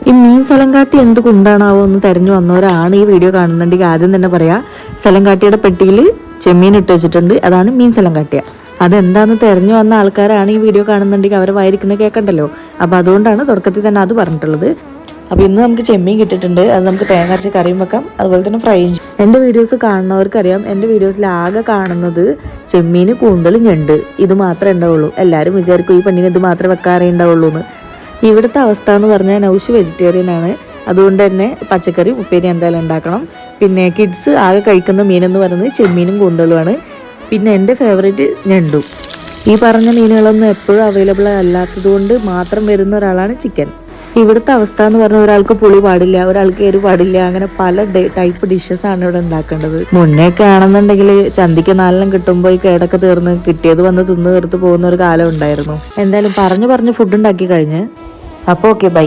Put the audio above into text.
ഈ മീൻ സ്ഥലം കാട്ടി എന്ത് കുന്താണാവോ എന്ന് തെരഞ്ഞു വന്നവരാണ് ഈ വീഡിയോ കാണുന്നുണ്ടെങ്കിൽ ആദ്യം തന്നെ പറയാ, സ്ഥലം കാട്ടിയുടെ പെട്ടിയിൽ ചെമ്മീൻ ഇട്ട് വെച്ചിട്ടുണ്ട്, അതാണ് മീൻ സ്ഥലം കാട്ടിയ. അതെന്താന്ന് തെരഞ്ഞു വന്ന ആൾക്കാരാണ് ഈ വീഡിയോ കാണുന്നുണ്ടെങ്കിൽ അവരെ വായിരിക്കുന്നത് കേൾക്കണ്ടല്ലോ. അപ്പോൾ അതുകൊണ്ടാണ് തുടക്കത്തിൽ തന്നെ അത് പറഞ്ഞിട്ടുള്ളത്. അപ്പോൾ ഇന്ന് നമുക്ക് ചെമ്മീൻ കിട്ടിയിട്ടുണ്ട്. അത് നമുക്ക് തേങ്ങ അരച്ച് കറിയും വെക്കാം, അതുപോലെ തന്നെ ഫ്രൈയും ചെയ്യും. എൻ്റെ വീഡിയോസ് കാണുന്നവർക്കറിയാം, എൻ്റെ വീഡിയോസിൽ ആകെ കാണുന്നത് ചെമ്മീൻ, കൂന്തൽ, ഞണ്ട് ഇത് മാത്രമേ ഉണ്ടാവുള്ളൂ. എല്ലാവരും വിചാരിക്കും ഈ പെണ്ണിന് ഇത് മാത്രമേ വെക്കാറേ ഉണ്ടാവുള്ളൂ എന്ന്. ഇവിടുത്തെ അവസ്ഥ എന്ന് പറഞ്ഞാൽ നൗഷ് വെജിറ്റേറിയൻ ആണ്. അതുകൊണ്ട് തന്നെ പച്ചക്കറി ഉപ്പേരി എന്തായാലും ഉണ്ടാക്കണം. പിന്നെ കിഡ്സ് ആകെ കഴിക്കുന്ന മീനെന്ന് പറയുന്നത് ചെമ്മീനും കൂന്തളുമാണ്. പിന്നെ എൻ്റെ ഫേവറേറ്റ് ഞണ്ടും. ഈ പറഞ്ഞ മീനുകളൊന്നും എപ്പോഴും അവൈലബിൾ അല്ലാത്തത് കൊണ്ട് മാത്രം വരുന്ന ഒരാളാണ് ചിക്കൻ. ഇവിടുത്തെ അവസ്ഥ എന്ന് പറഞ്ഞാൽ ഒരാൾക്ക് പുളി പാടില്ല, ഒരാൾക്ക് എരിവ് പാടില്ല, അങ്ങനെ പല ടൈപ്പ് ഡിഷസ് ആണ് ഇവിടെ ഉണ്ടാക്കേണ്ടത്. മുന്നേക്കെ ആണെന്നുണ്ടെങ്കിൽ ചന്തിക്ക് 4 കിട്ടുമ്പോൾ ഈ കേടൊക്കെ തീർന്ന് കിട്ടിയത് വന്ന് തിന്ന് തീർത്ത് പോകുന്ന ഒരു കാലം ഉണ്ടായിരുന്നു. എന്തായാലും പറഞ്ഞു ഫുഡ് ഉണ്ടാക്കി കഴിഞ്ഞ്. അപ്പോൾ ഓക്കെ, ബൈ.